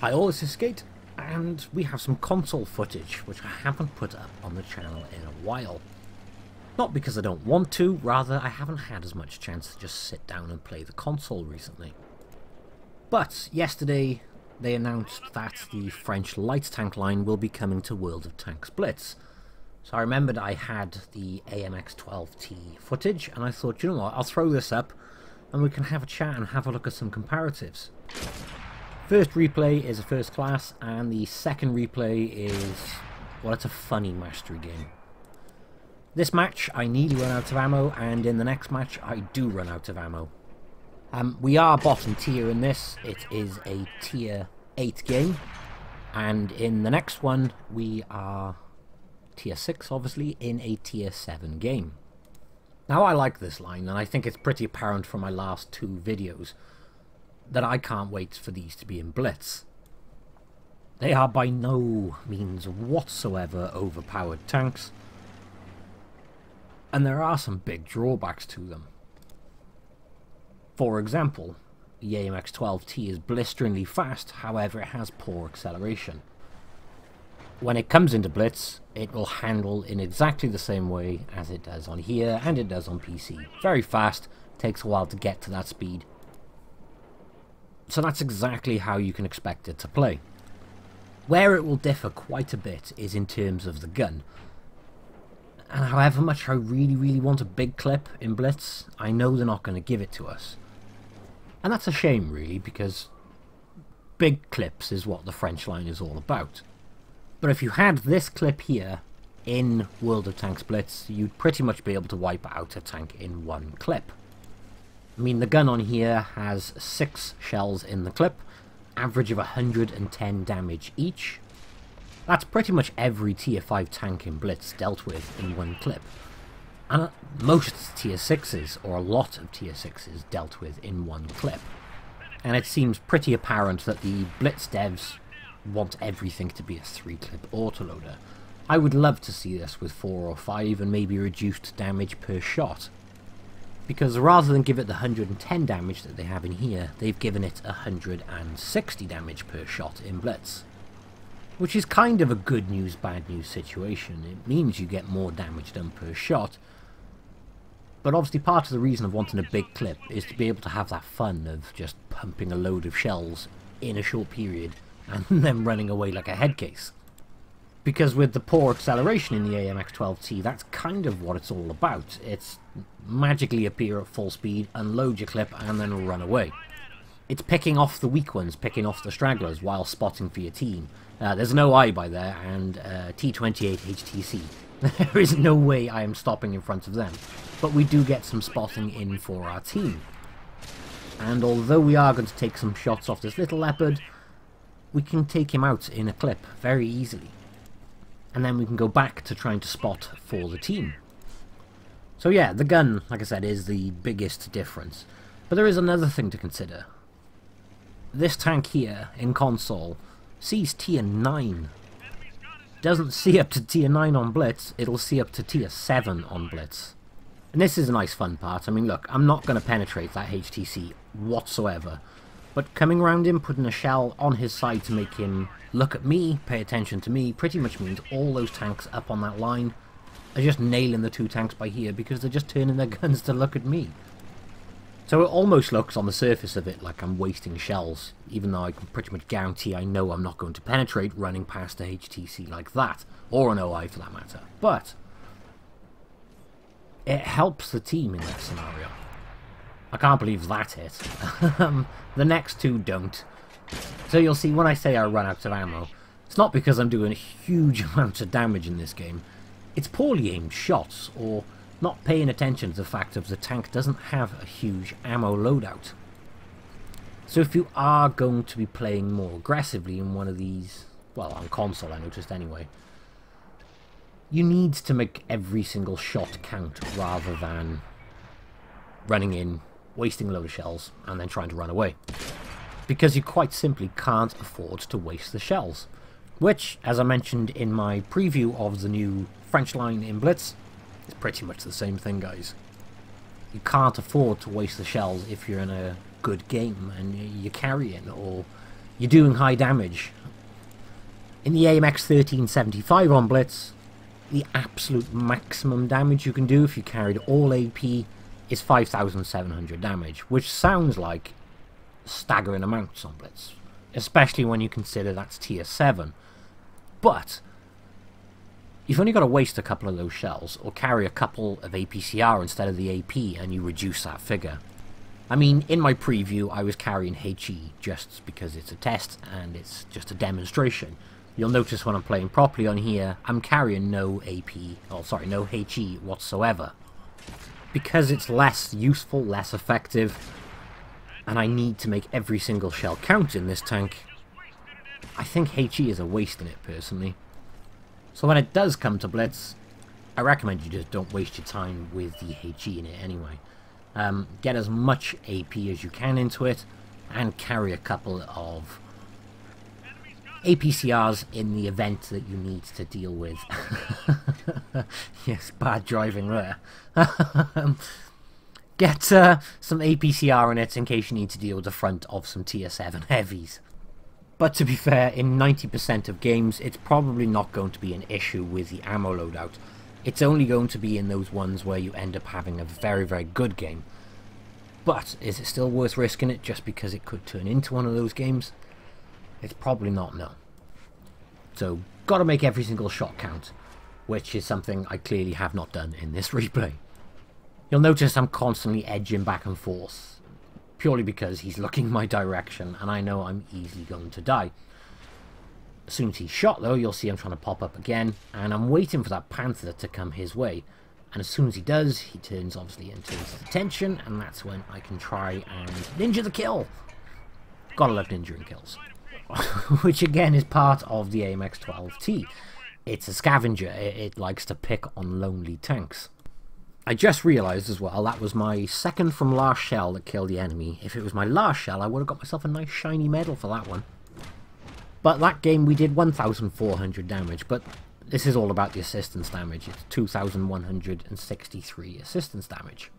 Hi all, this is Skate, and we have some console footage, which I haven't put up on the channel in a while. Not because I don't want to, rather I haven't had as much chance to just sit down and play the console recently. But yesterday they announced that the French light tank line will be coming to World of Tanks Blitz. So I remembered I had the AMX 12T footage, and I thought, you know what, I'll throw this up and we can have a chat and have a look at some comparatives. First replay is a first class, and the second replay is, well, it's a funny mastery game. This match I nearly run out of ammo, and in the next match I do run out of ammo. We are bottom tier in this. It is a tier 8 game, and in the next one we are tier 6, obviously, in a tier 7 game. Now I like this line, and I think it's pretty apparent from my last two videos that I can't wait for these to be in Blitz. They are by no means whatsoever overpowered tanks, and there are some big drawbacks to them. For example, the AMX 12T is blisteringly fast, however it has poor acceleration. When it comes into Blitz, it will handle in exactly the same way as it does on here and it does on PC. Very fast, takes a while to get to that speed. So that's exactly how you can expect it to play. Where it will differ quite a bit is in terms of the gun. And however much I really want a big clip in Blitz, I know they're not going to give it to us. And that's a shame really, because big clips is what the French line is all about. But if you had this clip here in World of Tanks Blitz, you'd pretty much be able to wipe out a tank in one clip. I mean, the gun on here has 6 shells in the clip, average of 110 damage each. That's pretty much every tier 5 tank in Blitz dealt with in one clip. And most tier 6s, or a lot of tier 6s, dealt with in one clip. And it seems pretty apparent that the Blitz devs want everything to be a 3-clip autoloader. I would love to see this with 4 or 5 and maybe reduced damage per shot. Because rather than give it the 110 damage that they have in here, they've given it 160 damage per shot in Blitz. Which is kind of a good news, bad news situation. It means you get more damage done per shot. But obviously part of the reason of wanting a big clip is to be able to have that fun of just pumping a load of shells in a short period and then running away like a head case. Because with the poor acceleration in the AMX 12T, that's kind of what it's all about. It's magically appear at full speed, unload your clip, and then run away. It's picking off the weak ones, picking off the stragglers, while spotting for your team. There's no eye by there, and T28 HTC. There is no way I am stopping in front of them. But we do get some spotting in for our team. And although we are going to take some shots off this little leopard, we can take him out in a clip very easily. And then we can go back to trying to spot for the team. So yeah, the gun, like I said, is the biggest difference. But there is another thing to consider. This tank here, in console, sees tier 9. Doesn't see up to tier 9 on Blitz, it'll see up to tier 7 on Blitz. And this is a nice fun part. I mean, look, I'm not going to penetrate that HTC whatsoever. But coming around him, putting a shell on his side to make him look at me, pay attention to me, pretty much means all those tanks up on that line are just nailing the 2 tanks by here because they're just turning their guns to look at me. So it almost looks on the surface of it like I'm wasting shells, even though I can pretty much guarantee I know I'm not going to penetrate running past a HTC like that, or an OI for that matter. But it helps the team in that scenario. I can't believe that hit. The next 2 don't. So you'll see when I say I run out of ammo, it's not because I'm doing a huge amount of damage in this game. It's poorly aimed shots, or not paying attention to the fact that the tank doesn't have a huge ammo loadout. So if you are going to be playing more aggressively in one of these, well, on console I noticed anyway, you need to make every single shot count rather than running in, wasting a load of shells, and then trying to run away. Because you quite simply can't afford to waste the shells. Which, as I mentioned in my preview of the new French line in Blitz, is pretty much the same thing, guys. You can't afford to waste the shells if you're in a good game and you're carrying, or you're doing high damage. In the AMX 1375 on Blitz, the absolute maximum damage you can do if you carried all AP is 5,700 damage, which sounds like staggering amounts on Blitz, especially when you consider that's tier 7. But you've only got to waste a couple of those shells, or carry a couple of APCR instead of the AP, and you reduce that figure. I mean, in my preview, I was carrying HE just because it's a test, and it's just a demonstration. You'll notice when I'm playing properly on here, I'm carrying no AP, oh sorry, no HE whatsoever. Because it's less useful, less effective, and I need to make every single shell count in this tank, I think HE is a waste in it, personally. So when it does come to Blitz, I recommend you just don't waste your time with the HE in it anyway. Get as much AP as you can into it, and carry a couple of APCRs in the event that you need to deal with. Yes, bad driving there. Get some APCR in it in case you need to deal with the front of some tier 7 heavies. But to be fair, in 90% of games, it's probably not going to be an issue with the ammo loadout. It's only going to be in those ones where you end up having a very, very good game. But is it still worth risking it just because it could turn into one of those games? It's probably not, no. So, gotta make every single shot count, which is something I clearly have not done in this replay. You'll notice I'm constantly edging back and forth, purely because he's looking my direction, and I know I'm easily going to die. As soon as he's shot, though, you'll see I'm trying to pop up again, and I'm waiting for that Panther to come his way. And as soon as he does, he turns, obviously, into his attention, and that's when I can try and ninja the kill. Gotta love ninja kills. Which, again, is part of the AMX 12T. It's a scavenger. It likes to pick on lonely tanks. I just realised as well, that was my second from last shell that killed the enemy. If it was my last shell, I would have got myself a nice shiny medal for that one. But that game we did 1,400 damage, but this is all about the assistance damage. It's 2,163 assistance damage.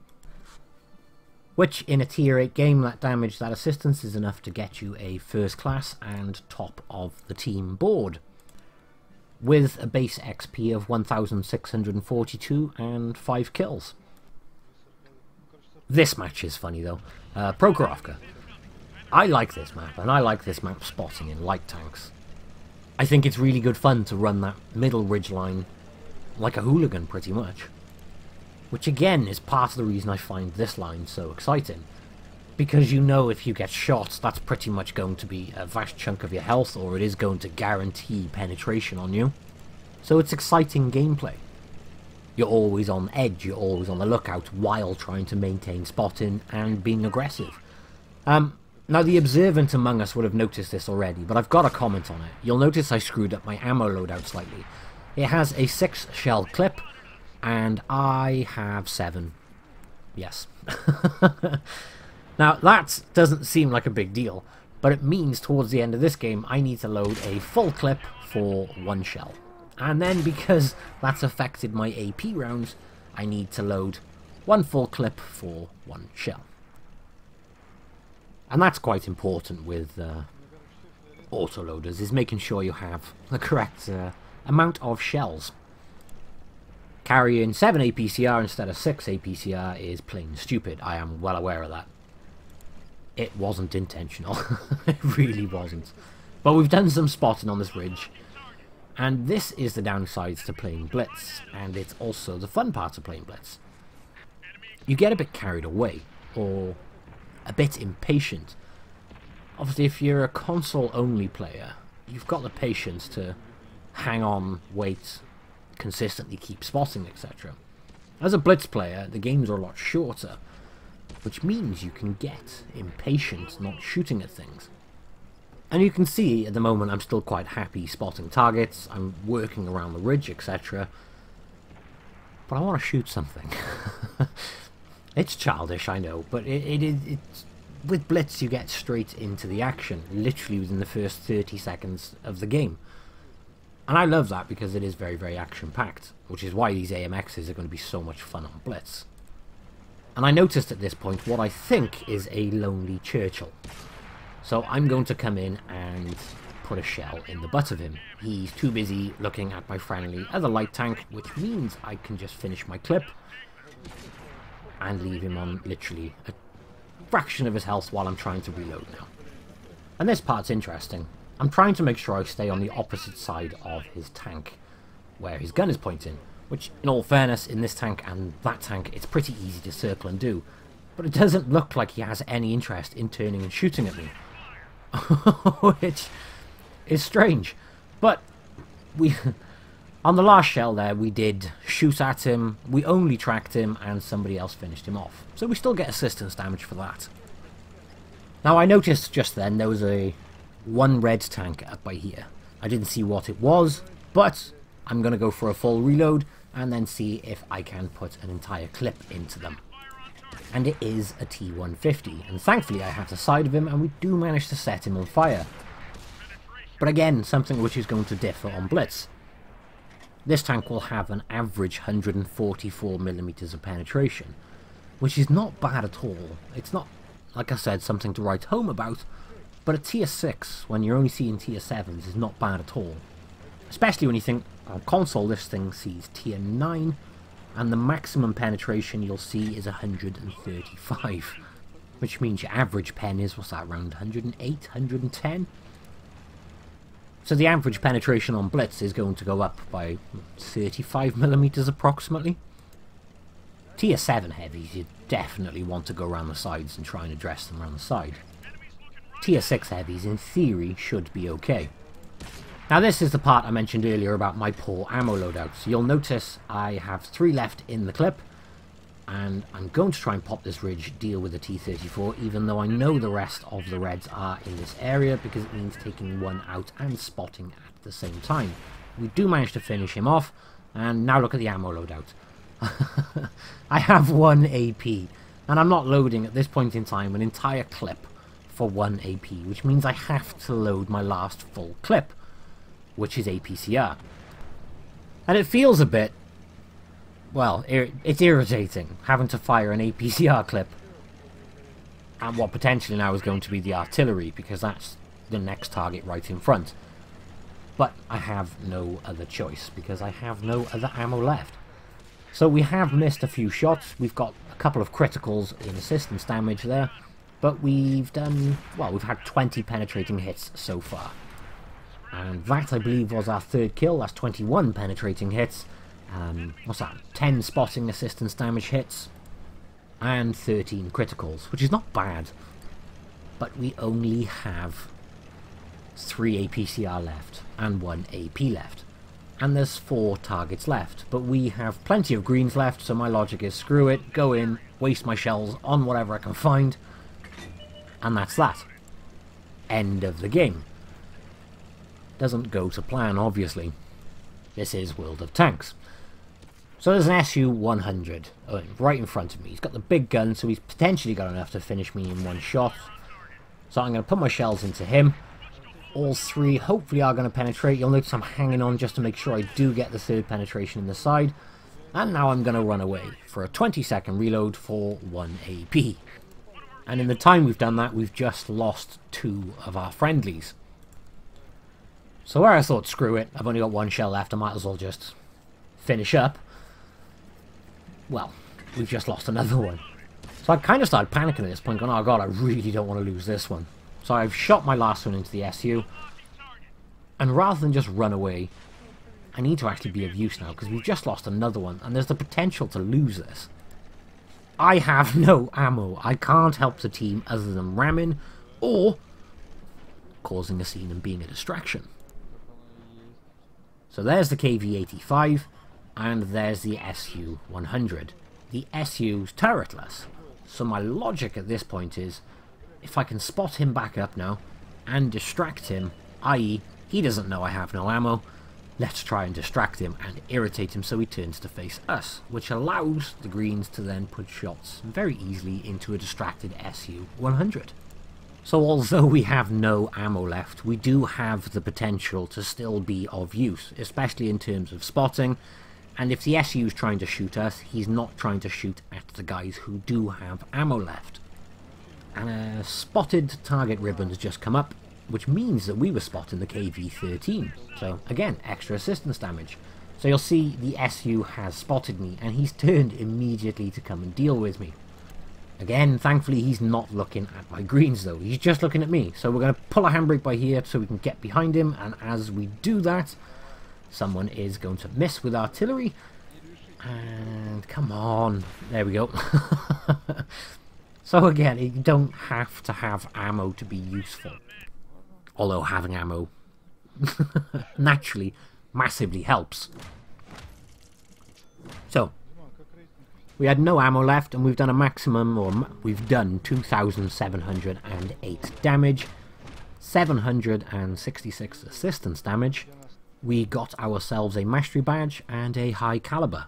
Which, in a tier 8 game, that assistance is enough to get you a first class and top of the team board. With a base XP of 1,642 and 5 kills. This match is funny though. Prokhorovka. I like this map, and I like this map spotting in light tanks. I think it's really good fun to run that middle ridgeline like a hooligan, pretty much. Which again is part of the reason I find this line so exciting. Because you know if you get shot, that's pretty much going to be a vast chunk of your health, or it is going to guarantee penetration on you. So it's exciting gameplay. You're always on edge, you're always on the lookout while trying to maintain spotting and being aggressive. Now the observant among us would have noticed this already, but I've got a comment on it. You'll notice I screwed up my ammo loadout slightly. It has a 6 shell clip, and I have 7. Yes. Now that doesn't seem like a big deal, but it means towards the end of this game I need to load a full clip for 1 shell. And then because that's affected my AP rounds, I need to load 1 full clip for 1 shell. And that's quite important with autoloaders, is making sure you have the correct amount of shells. Carrying 7 APCR instead of 6 APCR is plain stupid. I am well aware of that. It wasn't intentional. It really wasn't. But we've done some spotting on this ridge. And this is the downsides to playing Blitz. And it's also the fun part of playing Blitz. You get a bit carried away. Or a bit impatient. Obviously, if you're a console-only player, you've got the patience to hang on, wait, consistently keep spotting, etc. As a Blitz player, the games are a lot shorter, which means you can get impatient not shooting at things. And you can see, at the moment, I'm still quite happy spotting targets, I'm working around the ridge, etc. But I want to shoot something. It's childish, I know, but it's with Blitz you get straight into the action, literally within the first 30 seconds of the game. And I love that because it is very, very action-packed, which is why these AMXs are going to be so much fun on Blitz. And I noticed at this point what I think is a lonely Churchill. So I'm going to come in and put a shell in the butt of him. He's too busy looking at my friendly other light tank, which means I can just finish my clip and leave him on literally a fraction of his health while I'm trying to reload now. And this part's interesting. I'm trying to make sure I stay on the opposite side of his tank, where his gun is pointing, which, in all fairness, in this tank and that tank, it's pretty easy to circle and do. But it doesn't look like he has any interest in turning and shooting at me. Which is strange. But we on the last shell there, we did shoot at him, we only tracked him, and somebody else finished him off. So we still get assistance damage for that. Now, I noticed just then there was one red tank up by here. I didn't see what it was, but I'm going to go for a full reload and then see if I can put an entire clip into them. And it is a T-150, and thankfully I have the side of him and we do manage to set him on fire. But again, something which is going to differ on Blitz. This tank will have an average 144mm of penetration, which is not bad at all. It's not, like I said, something to write home about, but a tier 6, when you're only seeing tier 7s, is not bad at all. Especially when you think, on console this thing sees tier 9, and the maximum penetration you'll see is 135, which means your average pen is, what's that, around 108, 110? So the average penetration on Blitz is going to go up by 35mm approximately. Tier 7 heavies, you definitely want to go around the sides and try and address them around the side. Tier 6 heavies, in theory, should be okay. Now this is the part I mentioned earlier about my poor ammo loadouts. You'll notice I have 3 left in the clip, and I'm going to try and pop this ridge, deal with the T-34, even though I know the rest of the reds are in this area, because it means taking one out and spotting at the same time. We do manage to finish him off, and now look at the ammo loadout. I have 1 AP, and I'm not loading at this point in time an entire clip for 1 AP, which means I have to load my last full clip, which is APCR. And it feels a bit, well, it's irritating having to fire an APCR clip at what potentially now is going to be the artillery, because that's the next target right in front. But I have no other choice, because I have no other ammo left. So we have missed a few shots. We've got a couple of criticals in assistance damage there, but we've done, well, we've had 20 penetrating hits so far. And that, I believe, was our 3rd kill. That's 21 penetrating hits. What's that? 10 spotting assistance damage hits. And 13 criticals, which is not bad. But we only have 3 APCR left and 1 AP left. And there's 4 targets left. But we have plenty of greens left, so my logic is screw it, go in, waste my shells on whatever I can find. And that's that. End of the game. Doesn't go to plan, obviously. This is World of Tanks. So there's an SU-100 right in front of me. He's got the big gun, so he's potentially got enough to finish me in one shot. So I'm going to put my shells into him. All 3 hopefully are going to penetrate. You'll notice I'm hanging on just to make sure I do get the 3rd penetration in the side. And now I'm going to run away for a 20-second reload for 1 AP. And in the time we've done that, we've just lost 2 of our friendlies. So where I thought, screw it, I've only got 1 shell left, I might as well just finish up. Well, we've just lost another one. So I kind of started panicking at this point, going, oh god, I really don't want to lose this one. So I've shot my last one into the SU. And rather than just run away, I need to actually be of use now, because we've just lost another one, and there's the potential to lose this. I have no ammo. I can't help the team other than ramming, or causing a scene and being a distraction. So there's the KV-85, and there's the SU-100. The SU's turretless, so my logic at this point is, if I can spot him back up now, and distract him, i.e. he doesn't know I have no ammo, let's try and distract him and irritate him so he turns to face us, which allows the greens to then put shots very easily into a distracted SU-100. So although we have no ammo left, we do have the potential to still be of use, especially in terms of spotting, and if the SU is trying to shoot us, he's not trying to shoot at the guys who do have ammo left. And a spotted target ribbon has just come up, which means that we were spotting the KV-13. So again, extra assistance damage. So you'll see the SU has spotted me, and he's turned immediately to come and deal with me. Again, thankfully he's not looking at my greens though, he's just looking at me. So we're going to pull a handbrake by here so we can get behind him, and as we do that, someone is going to miss with artillery. And come on, there we go. So again, you don't have to have ammo to be useful. Although having ammo naturally massively helps. So we had no ammo left, and we've done a maximum, or we've done 2,708 damage, 766 assistance damage. We got ourselves a mastery badge and a high caliber.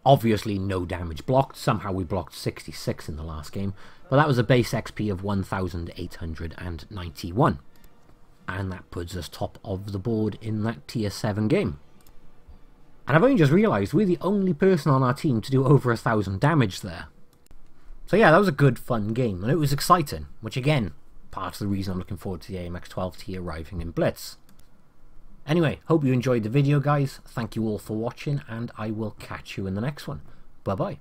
Obviously no damage blocked. Somehow we blocked 66 in the last game, but that was a base XP of 1,891. And that puts us top of the board in that tier 7 game. And I've only just realised we're the only person on our team to do over 1,000 damage there. So yeah, that was a good fun game, and it was exciting, which again, part of the reason I'm looking forward to the AMX 12T arriving in Blitz. Anyway, hope you enjoyed the video guys, thank you all for watching, and I will catch you in the next one. Bye bye.